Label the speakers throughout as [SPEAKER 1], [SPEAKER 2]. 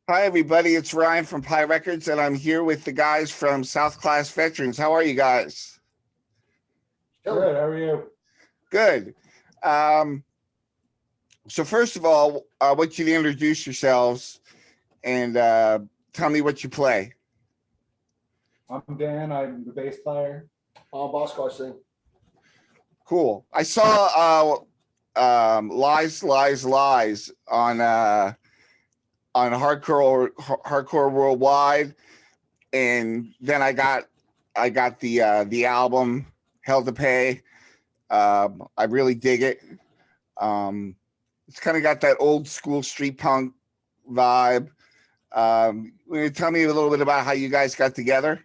[SPEAKER 1] Hi, everybody. It's Ryan from Pi Records, and I'm here with the guys from South Class Veterans. How are you guys?
[SPEAKER 2] Good. How are you?
[SPEAKER 1] Good. Um, so, first of all, I want you to introduce yourselves and tell me what you play.
[SPEAKER 2] I'm Dan. I'm the bass player.
[SPEAKER 3] Bosco Singh.
[SPEAKER 1] Cool. I saw Lies, Lies, Lies on Hardcore Worldwide, and then I got the album Hell to Pay. I really dig it. It's kind of got that old school street punk vibe. Will you tell me a little bit about how you guys got together?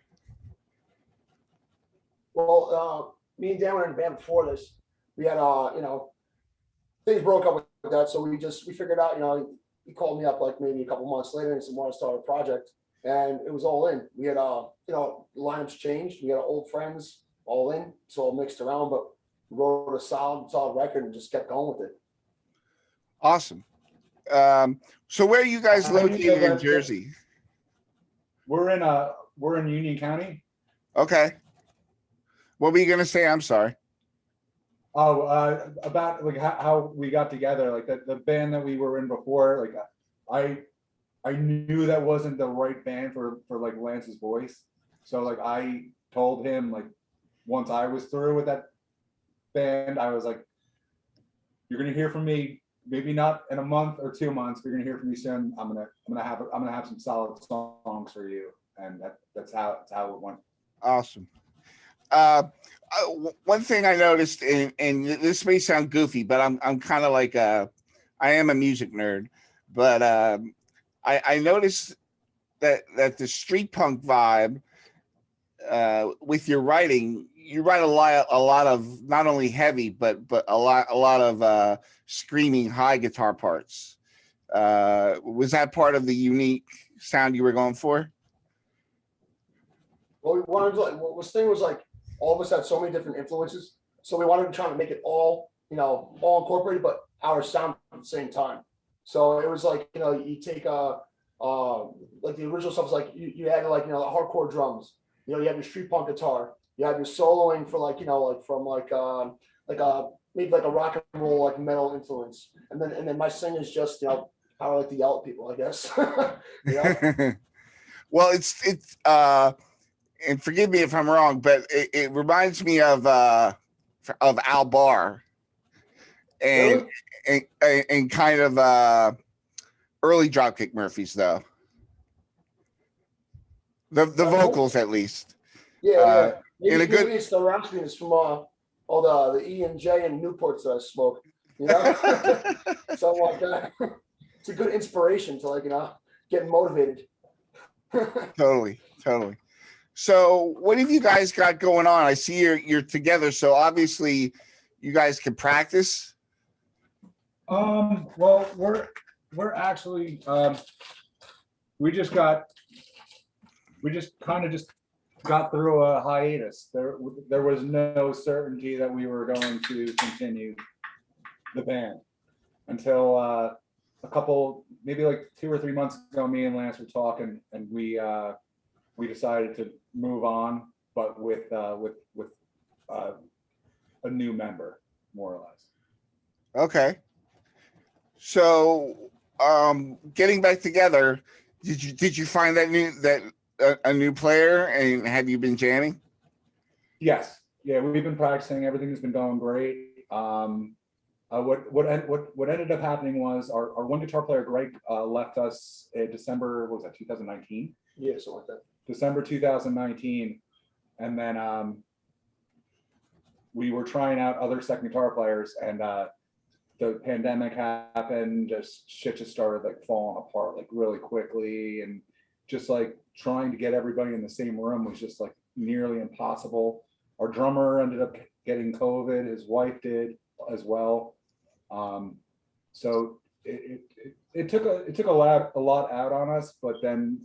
[SPEAKER 3] Well, me and Dan were in a band before this. We had, things broke up with that, so we figured out, he called me up like maybe a couple months later and said, "Want to start a project?" And it was all in. We had, lineups changed. We had old friends all in. It's all mixed around, but we wrote a solid record and just kept going with it.
[SPEAKER 1] Awesome. So where are you guys located in Jersey?
[SPEAKER 2] We're in Union County.
[SPEAKER 1] Okay. What were you gonna say? I'm sorry.
[SPEAKER 2] About like how we got together, like the band that we were in before. Like I knew that wasn't the right band for like Lance's voice. So like I told him, like, once I was through with that band, I was like, "You're gonna hear from me. Maybe not in a month or 2 months, but you're gonna hear from me soon. I'm gonna have some solid songs for you." And that's how it went.
[SPEAKER 1] Awesome. One thing I noticed, and this may sound goofy, but I'm kind of like I am a music nerd, but I noticed that the street punk vibe with your writing, you write a lot of not only heavy but a lot of screaming high guitar parts. Was that part of the unique sound you were going for?
[SPEAKER 3] Well, we wanted to, what was thing was like, all of us had so many different influences, so we wanted to try to make it all, all incorporated, but our sound at the same time. So it was like, you take like the original stuff was like you had like the hardcore drums, you have your street punk guitar, you have your soloing for like like from like maybe like a rock and roll like metal influence, and then my sing is just how I like to yell at people, I guess.
[SPEAKER 1] Well, it's and forgive me if I'm wrong, but it reminds me of Al Barr and
[SPEAKER 3] Really?
[SPEAKER 1] and kind of early Dropkick Murphys, though. The vocals, at least.
[SPEAKER 3] Yeah.
[SPEAKER 1] In a good.
[SPEAKER 3] Maybe it's the raspiness from all the E and J and Newports that I smoke. Something like that. It's a good inspiration to get motivated.
[SPEAKER 1] Totally. So, what have you guys got going on? I see you're together, so obviously, you guys can practice.
[SPEAKER 2] Well, we're actually we just kind of just got through a hiatus. There was no certainty that we were going to continue the band until a couple, maybe like 2 or 3 months ago. Me and Lance were talking, and we decided to move on, but with a new member, more or less.
[SPEAKER 1] Okay. So, getting back together, did you find a new player, and have you been jamming?
[SPEAKER 2] Yes. Yeah, we've been practicing. Everything has been going great. What ended up happening was our one guitar player, Greg, left us in December. What was that, 2019?
[SPEAKER 3] Yeah, something like that.
[SPEAKER 2] December 2019, and then we were trying out other second guitar players, and the pandemic happened. Shit just started like falling apart like really quickly, and just like trying to get everybody in the same room was just like nearly impossible. Our drummer ended up getting COVID. His wife did as well. So it took a lot out on us, but then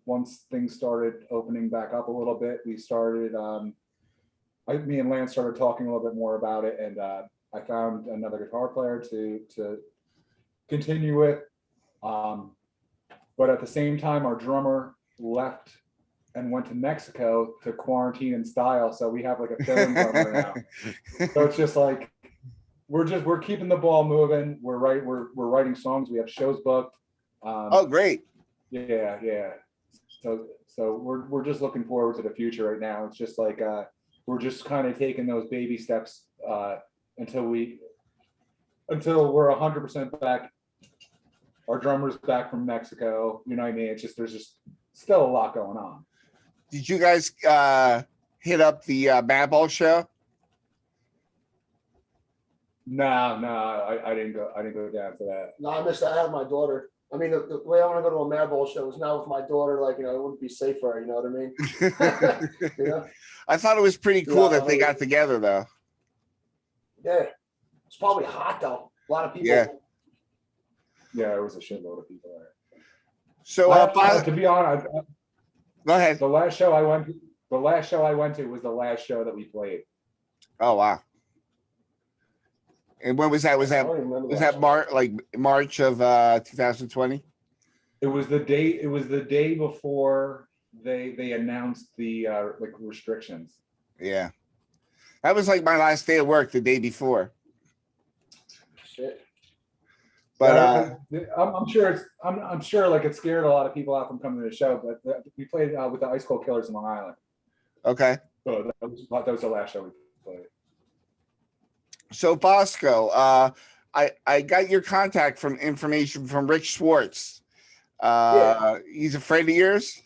[SPEAKER 2] once things started opening back up a little bit, we started. Me and Lance started talking a little bit more about it, and I found another guitar player to continue with. But at the same time, our drummer left and went to Mexico to quarantine in style. So we have like a fill-in drummer now. So it's just like we're keeping the ball moving. We're writing songs. We have shows booked.
[SPEAKER 1] Oh, great.
[SPEAKER 2] Yeah. So we're just looking forward to the future right now. It's just like we're just kind of taking those baby steps until we're 100% back. Our drummer's back from Mexico. You know what I mean? It's just there's just still a lot going on.
[SPEAKER 1] Did you guys hit up the Madball show?
[SPEAKER 2] No, I didn't go. I didn't go down to that.
[SPEAKER 3] No, I missed that. I have my daughter. I mean, the way I want to go to a Madball show is now with my daughter. Like, it wouldn't be safe for her. You know what I mean? Yeah.
[SPEAKER 1] I thought it was pretty cool
[SPEAKER 3] Yeah,
[SPEAKER 1] that they got together, though.
[SPEAKER 3] Yeah. It's probably hot though. A lot of people.
[SPEAKER 1] Yeah.
[SPEAKER 2] Yeah, there was a shitload of people there.
[SPEAKER 1] So,
[SPEAKER 2] To be honest,
[SPEAKER 1] go ahead.
[SPEAKER 2] the last show I went to was the last show that we played.
[SPEAKER 1] Oh, wow. And when was that? Was
[SPEAKER 3] I
[SPEAKER 1] that
[SPEAKER 3] don't even remember
[SPEAKER 1] was
[SPEAKER 3] that.
[SPEAKER 1] that March of 2020?
[SPEAKER 2] It was the day before they announced the like restrictions.
[SPEAKER 1] Yeah. That was like my last day of work the day before.
[SPEAKER 3] Shit.
[SPEAKER 1] But
[SPEAKER 2] I'm sure like it scared a lot of people out from coming to the show. But we played with the Ice Cold Killers in Long Island.
[SPEAKER 1] okay.
[SPEAKER 2] So that was the last show we played.
[SPEAKER 1] So Bosco, I got your contact from information from Rich Schwartz. He's a friend of yours?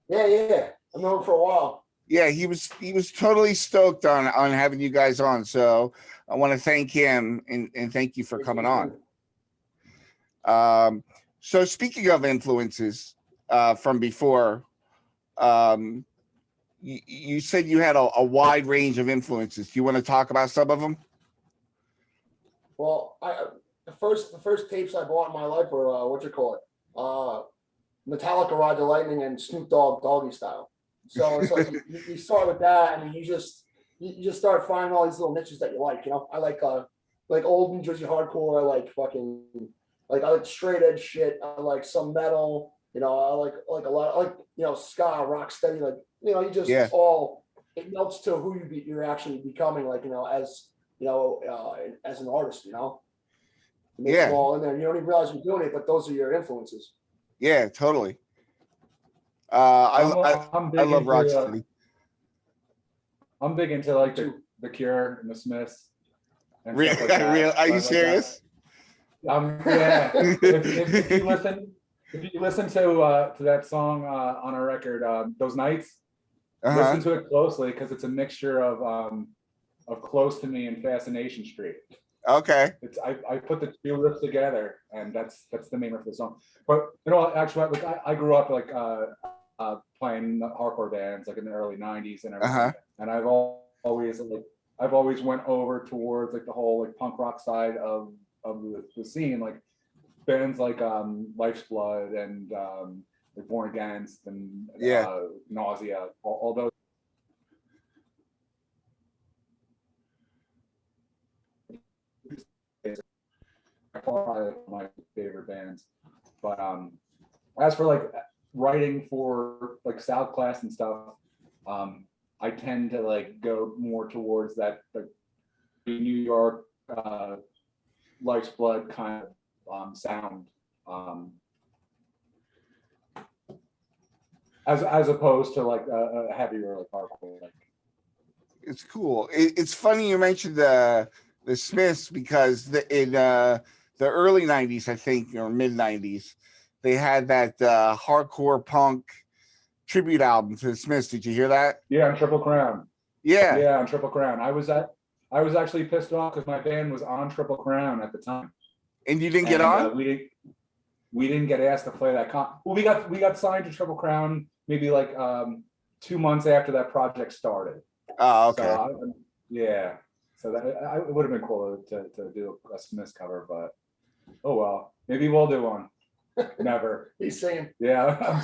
[SPEAKER 3] Yeah. I've known him for a while.
[SPEAKER 1] Yeah, he was totally stoked on having you guys on. So I want to thank him and thank you for coming on. So speaking of influences from before, you said you had a wide range of influences. Do you want to talk about some of them?
[SPEAKER 3] Well, the first tapes I bought in my life were Metallica Ride the Lightning and Snoop Dogg Doggy Style. So it's like you start with that, and you just start finding all these little niches that you like. I like old New Jersey hardcore. I like straight edge shit. I like some metal. I like a lot. I like ska, rock steady. You just
[SPEAKER 1] Yeah.
[SPEAKER 3] it melts to who you're actually becoming. As an artist. It makes
[SPEAKER 1] Yeah.
[SPEAKER 3] it all in there. You don't even realize you're doing it, but those are your influences.
[SPEAKER 1] Yeah, totally. I
[SPEAKER 2] I'm big
[SPEAKER 1] love
[SPEAKER 2] into,
[SPEAKER 1] Rocksteady.
[SPEAKER 2] I'm big into like the Cure and the Smiths. And
[SPEAKER 1] Really?
[SPEAKER 2] stuff like that.
[SPEAKER 1] Are you
[SPEAKER 2] Like
[SPEAKER 1] serious?
[SPEAKER 2] that. Yeah. If you listen to that song on our record, Those Nights,
[SPEAKER 1] Uh-huh.
[SPEAKER 2] listen to it closely because it's a mixture of Close to Me and Fascination Street.
[SPEAKER 1] Okay.
[SPEAKER 2] I put the two riffs together, and that's the main riff of the song. But actually, like I grew up like playing hardcore bands like in the early '90s and everything,
[SPEAKER 1] Uh-huh.
[SPEAKER 2] and I've always went over towards like the whole like punk rock side of the scene, like bands like Life's Blood and like Born Against and Nausea, all those. Probably my favorite bands. But as for like writing for like South Class and stuff, I tend to like go more towards that like New York Life's Blood kind of sound, as opposed to like a heavier like hardcore. Like
[SPEAKER 1] It's cool. It's funny you mentioned the Smiths because in the early 90s, I think, or mid 90s, they had that hardcore punk tribute album to the Smiths. Did you hear that?
[SPEAKER 2] yeah, on Triple Crown.
[SPEAKER 1] Yeah.
[SPEAKER 2] Yeah, on Triple Crown. I was actually pissed off because my band was on Triple Crown at the time.
[SPEAKER 1] And you didn't get
[SPEAKER 2] And,
[SPEAKER 1] on?
[SPEAKER 2] we didn't get asked to play that well, we got signed to Triple Crown maybe like 2 months after that project started.
[SPEAKER 1] Oh, okay.
[SPEAKER 2] So yeah. So that it would have been cool to do a Smiths cover, but oh well. Maybe we'll do one. Never.
[SPEAKER 3] He's saying,
[SPEAKER 2] Yeah.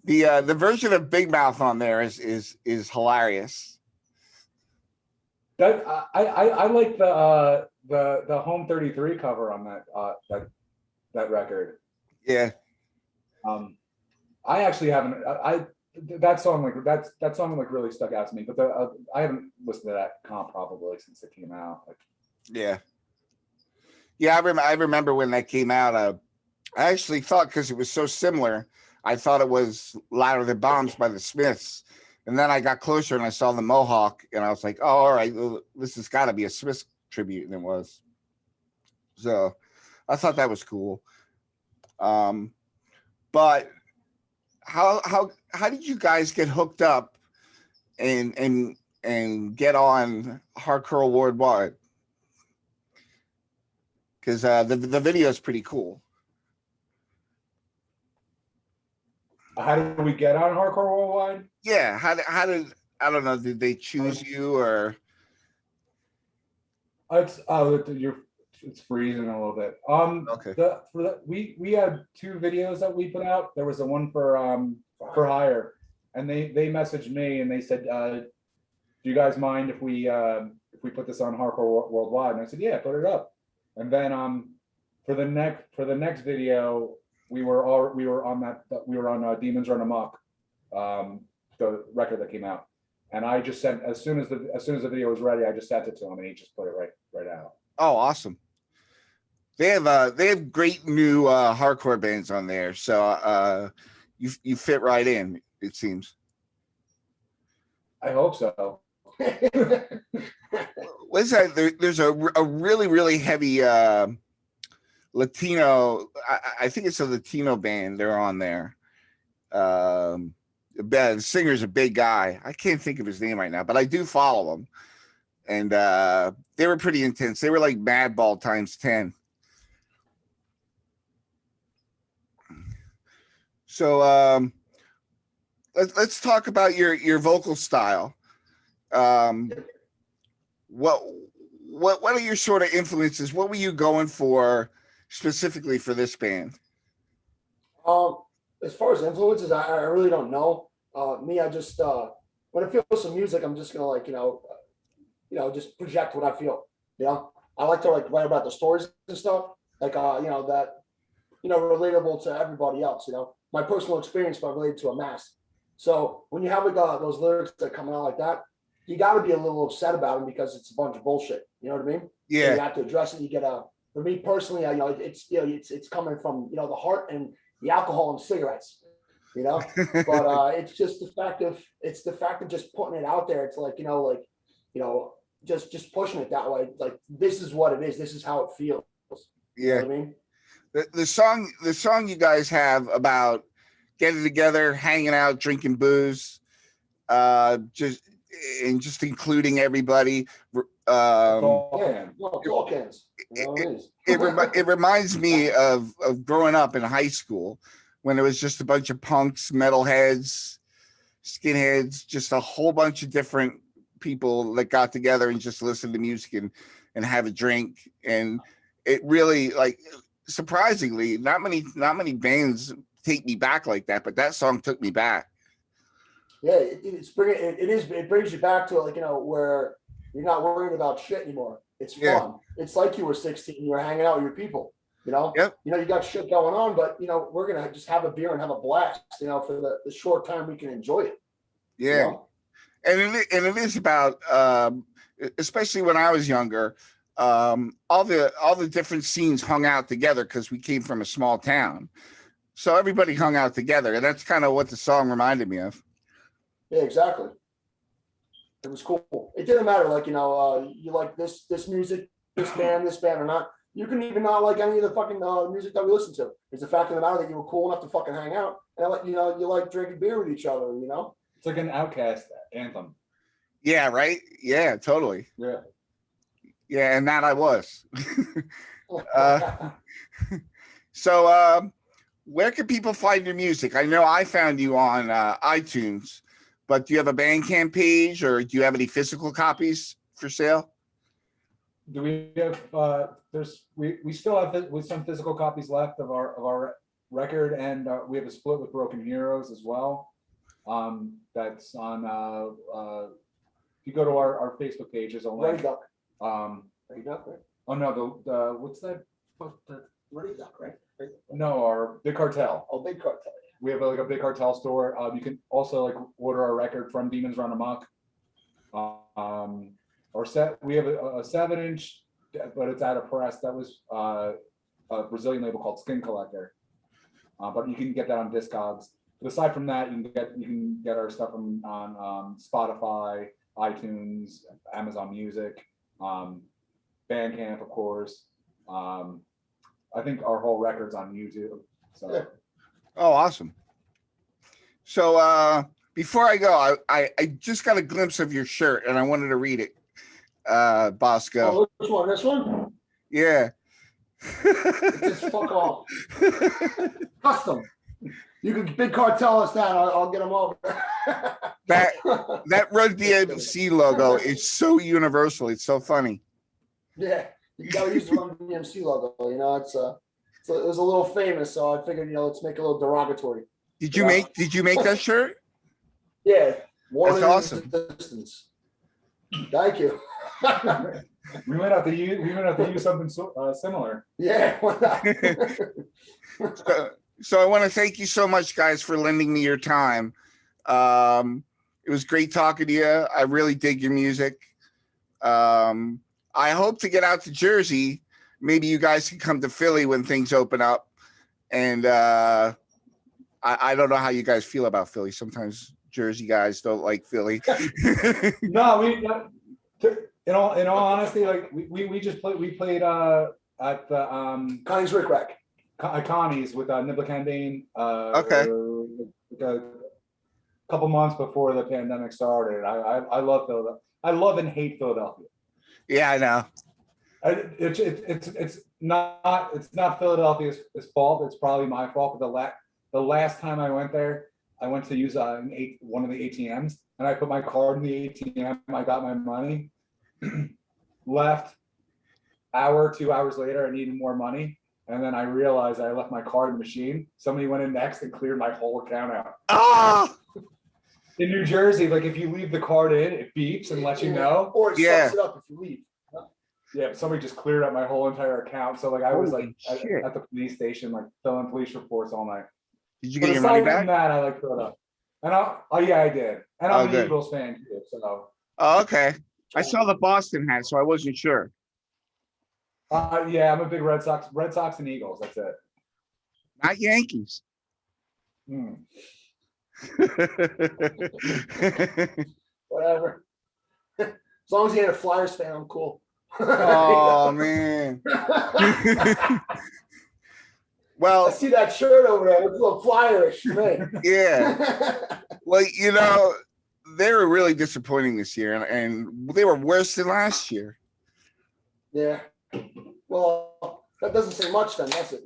[SPEAKER 1] The version of Big Mouth on there is hilarious.
[SPEAKER 2] That I like the Home 33 cover on that record.
[SPEAKER 1] Yeah.
[SPEAKER 2] I actually haven't. That song that song like really stuck out to me, but I haven't listened to that comp probably since it came out. Like,
[SPEAKER 1] Yeah. Yeah. I remember when that came out. I actually thought, because it was so similar, I thought it was Louder Than Bombs by the Smiths. And then I got closer and I saw the Mohawk and I was like, oh, all right, well, this has got to be a Smiths tribute. And it was. So I thought that was cool. But how did you guys get hooked up and get on Hardcore Worldwide? Because the video is pretty cool.
[SPEAKER 2] how did we get on Hardcore Worldwide?
[SPEAKER 1] Yeah, how did I don't know, did they choose you or?
[SPEAKER 2] It's freezing a little bit.
[SPEAKER 1] Okay.
[SPEAKER 2] We had 2 videos that we put out. There was a one for hire, and they messaged me and they said, do you guys mind if we put this on Hardcore Worldwide? And I said, yeah, put it up. And then for the next video, we were on Demons Run Amok, the record that came out. And I just sent, as soon as the video was ready, I just sent it to him and he just put it right out.
[SPEAKER 1] Oh, awesome. They have great new hardcore bands on there. So you fit right in, it seems.
[SPEAKER 2] I hope so.
[SPEAKER 1] What's that? There's a really, really heavy Latino, I think it's a Latino band. They're on there. The singer's a big guy. I can't think of his name right now, but I do follow him. And they were pretty intense. They were like Madball times 10. So let's talk about your vocal style. What are your sort of influences? What were you going for specifically for this band?
[SPEAKER 3] As far as influences, I really don't know. Me, I just when I feel some music, I'm just gonna like just project what I feel. I like to like write about the stories and stuff, like that relatable to everybody else. My personal experience, but related to a mass. So when you have like those lyrics that come out like that, you got to be a little upset about them because it's a bunch of bullshit. You know what I mean?
[SPEAKER 1] Yeah.
[SPEAKER 3] So you have to address it. You get for me personally, it's coming from the heart and the alcohol and cigarettes. But it's just the fact of just putting it out there. It's like just pushing it that way. Like, this is what it is. This is how it feels.
[SPEAKER 1] Yeah.
[SPEAKER 3] You know what I mean?
[SPEAKER 1] The song you guys have about getting together, hanging out, drinking booze, just including everybody.
[SPEAKER 3] Tall cans.
[SPEAKER 1] It reminds me of growing up in high school when it was just a bunch of punks, metalheads, skinheads, just a whole bunch of different people that got together and just listened to music and have a drink. And it really, like, surprisingly, not many bands take me back like that, but that song took me back.
[SPEAKER 3] Yeah, it brings you back to where you're not worried about shit anymore. It's fun.
[SPEAKER 1] Yeah.
[SPEAKER 3] It's like you were 16, you were hanging out with your people.
[SPEAKER 1] Yep.
[SPEAKER 3] You got shit going on, but we're gonna just have a beer and have a blast. For the short time we can enjoy it.
[SPEAKER 1] Yeah. And it is about, especially when I was younger, all the different scenes hung out together because we came from a small town, so everybody hung out together, and that's kind of what the song reminded me of.
[SPEAKER 3] Yeah, exactly. It was cool. It didn't matter, you like this music, this band or not. You can even not like any of the fucking music that we listen to. It's the fact of the matter that you were cool enough to fucking hang out and you like drinking beer with each other.
[SPEAKER 2] It's like an Outkast anthem.
[SPEAKER 1] Yeah, right. Yeah, totally.
[SPEAKER 2] Yeah.
[SPEAKER 1] Yeah, and that I was. So where can people find your music? I know I found you on iTunes, but do you have a Bandcamp page, or do you have any physical copies for sale?
[SPEAKER 2] Do we have we still have some physical copies left of our record, and we have a split with Broken Heroes as well. That's on if you go to our Facebook page, there's a link.
[SPEAKER 3] Ready Duck. Ready Duck, right?
[SPEAKER 2] Oh no, the what's that?
[SPEAKER 3] Ready Duck, right?
[SPEAKER 2] No, No, our Big Cartel.
[SPEAKER 3] Oh, Big Cartel.
[SPEAKER 2] We have like a Big Cartel store. You can also like order our record from Demons Run Amok. Our set, we have a 7-inch, but it's out of press. That was a Brazilian label called Skin Collector. But you can get that on Discogs. But aside from that, you can get our stuff on Spotify, iTunes, Amazon Music, Bandcamp, of course. I think our whole record's on YouTube. So.
[SPEAKER 3] Yeah.
[SPEAKER 1] Oh, awesome. So before I go, I just got a glimpse of your shirt and I wanted to read it. Bosco.
[SPEAKER 3] Oh, which one? This one?
[SPEAKER 1] Yeah.
[SPEAKER 3] Just fuck off. Custom. You can Big Cartel us that. I'll get them over.
[SPEAKER 1] That Run DMC logo is so universal. It's so funny.
[SPEAKER 3] Yeah, you gotta use the Run DMC logo. You know, it was a little famous, so I figured, let's make it a little derogatory.
[SPEAKER 1] Did you make that shirt?
[SPEAKER 3] Yeah,
[SPEAKER 1] That's awesome.
[SPEAKER 3] Distance. Thank you.
[SPEAKER 2] We might have to use something similar.
[SPEAKER 3] Yeah. Why not?
[SPEAKER 1] So I want to thank you so much, guys, for lending me your time. It was great talking to you. I really dig your music. I hope to get out to Jersey. Maybe you guys can come to Philly when things open up. And I don't know how you guys feel about Philly. Sometimes Jersey guys don't like Philly.
[SPEAKER 2] No, in all honesty, like we played at the
[SPEAKER 3] Connie's Rick Rack.
[SPEAKER 2] Connie's with Nibla Candane.
[SPEAKER 1] Okay.
[SPEAKER 2] A couple months before the pandemic started. I love Philadelphia. I love and hate Philadelphia.
[SPEAKER 1] Yeah, I know.
[SPEAKER 2] It's not Philadelphia's fault. It's probably my fault. But the last time I went there, I went to use one of the ATMs, and I put my card in the ATM. I got my money. Left. 2 hours later, I needed more money, and then I realized I left my card in the machine. Somebody went in next and cleared my whole account out.
[SPEAKER 1] Oh,
[SPEAKER 2] In New Jersey, like if you leave the card in, it beeps and lets you know.
[SPEAKER 3] Or it
[SPEAKER 1] Yeah.
[SPEAKER 3] sucks it up if you leave.
[SPEAKER 2] Yeah, somebody just cleared up my whole entire account. So like I was like
[SPEAKER 1] Holy shit.
[SPEAKER 2] at the police station, like filling police reports all night.
[SPEAKER 1] did you
[SPEAKER 2] But
[SPEAKER 1] get your
[SPEAKER 2] aside
[SPEAKER 1] money
[SPEAKER 2] from
[SPEAKER 1] back?
[SPEAKER 2] that, I like Philadelphia. And yeah, I did. And I'm
[SPEAKER 1] Oh,
[SPEAKER 2] an
[SPEAKER 1] good.
[SPEAKER 2] Eagles fan too. So
[SPEAKER 1] Oh, okay. I saw the Boston hat, so I wasn't sure.
[SPEAKER 2] yeah, I'm a big Red Sox and Eagles. That's it.
[SPEAKER 1] Not Yankees.
[SPEAKER 2] Hmm.
[SPEAKER 3] Whatever. As long as you ain't a Flyers fan, I'm cool.
[SPEAKER 1] Oh man.
[SPEAKER 3] I
[SPEAKER 1] Well,
[SPEAKER 3] see that shirt over there. It's a little Flyerish, man.
[SPEAKER 1] yeah. Well, they were really disappointing this year, and they were worse than last year.
[SPEAKER 3] Yeah. Well, that doesn't say much then, does it?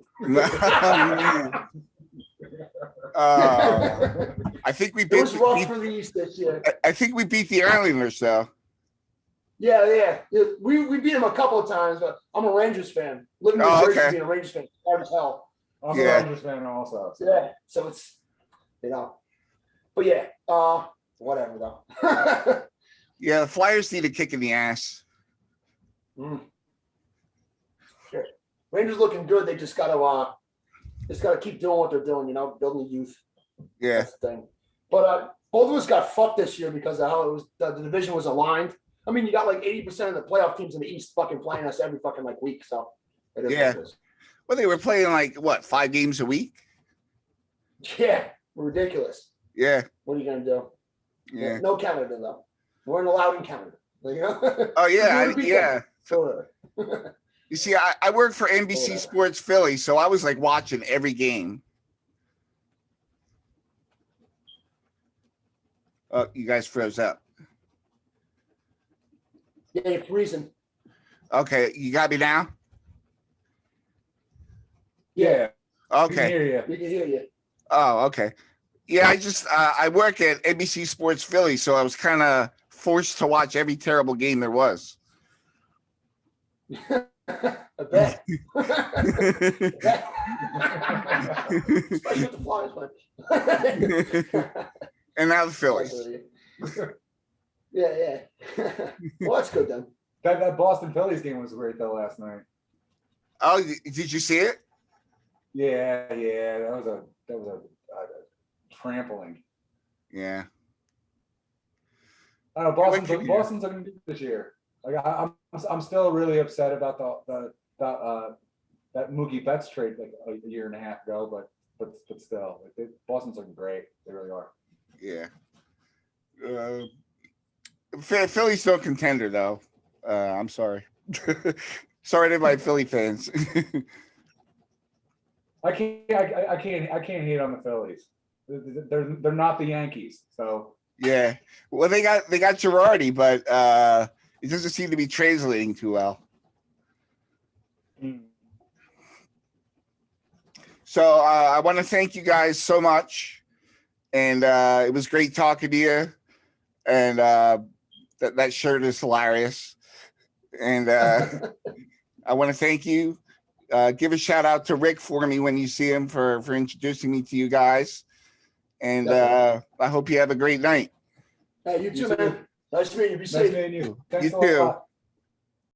[SPEAKER 1] I think we
[SPEAKER 3] It was rough
[SPEAKER 1] beat.
[SPEAKER 3] for the East this year.
[SPEAKER 1] I think we beat the Islanders, though.
[SPEAKER 3] Yeah. We beat them a couple of times, but I'm a Rangers fan. Living in
[SPEAKER 1] Oh,
[SPEAKER 3] Jersey,
[SPEAKER 1] okay.
[SPEAKER 3] being a Rangers fan, hard as hell.
[SPEAKER 2] I'm
[SPEAKER 1] Yeah.
[SPEAKER 2] a Rangers fan also. So.
[SPEAKER 3] Yeah. So it's, but yeah, whatever though.
[SPEAKER 1] Yeah, the Flyers need a kick in the ass.
[SPEAKER 3] Sure. Rangers looking good. They just gotta keep doing what they're doing, building the youth.
[SPEAKER 1] Yeah.
[SPEAKER 3] That's the thing. But both of us got fucked this year because of how it was the division was aligned. I mean, you got like 80% of the playoff teams in the East fucking playing us every fucking like week. So it is what
[SPEAKER 1] Yeah.
[SPEAKER 3] it is.
[SPEAKER 1] Well, they were playing like what, 5 games a week?
[SPEAKER 3] Yeah, ridiculous.
[SPEAKER 1] Yeah.
[SPEAKER 3] What are you gonna do?
[SPEAKER 1] Yeah.
[SPEAKER 3] No Canada though. We weren't allowed in Canada.
[SPEAKER 1] Oh yeah,
[SPEAKER 3] We were
[SPEAKER 1] yeah.
[SPEAKER 3] So,
[SPEAKER 1] You see, I work for NBC Sports Philly, so I was like watching every game. Oh, you guys froze up.
[SPEAKER 3] yeah, you're freezing.
[SPEAKER 1] Okay, you got me now?
[SPEAKER 2] Yeah. I can
[SPEAKER 1] Okay.
[SPEAKER 2] hear you.
[SPEAKER 3] We can hear you.
[SPEAKER 1] Oh, okay. Yeah, I work at NBC Sports Philly, so I was kind of forced to watch every terrible game there was.
[SPEAKER 3] I bet. Especially with the Flyers, but
[SPEAKER 1] And now the Phillies.
[SPEAKER 3] Yeah. Well, that's good then.
[SPEAKER 2] That Boston Phillies game was great though last night.
[SPEAKER 1] Oh, did you see it?
[SPEAKER 2] Yeah, that was a trampling.
[SPEAKER 1] Yeah.
[SPEAKER 2] I don't know,
[SPEAKER 1] What can you-
[SPEAKER 2] Boston's looking good this year. Like I'm still really upset about that Mookie Betts trade like a year and a half ago, but still, like Boston's looking great. They really are.
[SPEAKER 1] Yeah. Philly's no contender though. I'm sorry. Sorry to my Philly fans.
[SPEAKER 2] I can't hate on the Phillies. They're not the Yankees, so
[SPEAKER 1] Yeah. Well, they got Girardi, but it doesn't seem to be translating too well. So I want to thank you guys so much, and it was great talking to you. And that shirt is hilarious. And I want to thank you. Give a shout out to Rick for me when you see him for introducing me to you guys. And I hope you have a great night.
[SPEAKER 3] Hey, you
[SPEAKER 2] You
[SPEAKER 3] too,
[SPEAKER 2] too.
[SPEAKER 3] man. Nice to meet you. Be
[SPEAKER 2] nice
[SPEAKER 3] safe.
[SPEAKER 2] meeting you. Thanks
[SPEAKER 1] You
[SPEAKER 2] a
[SPEAKER 1] too.
[SPEAKER 2] lot.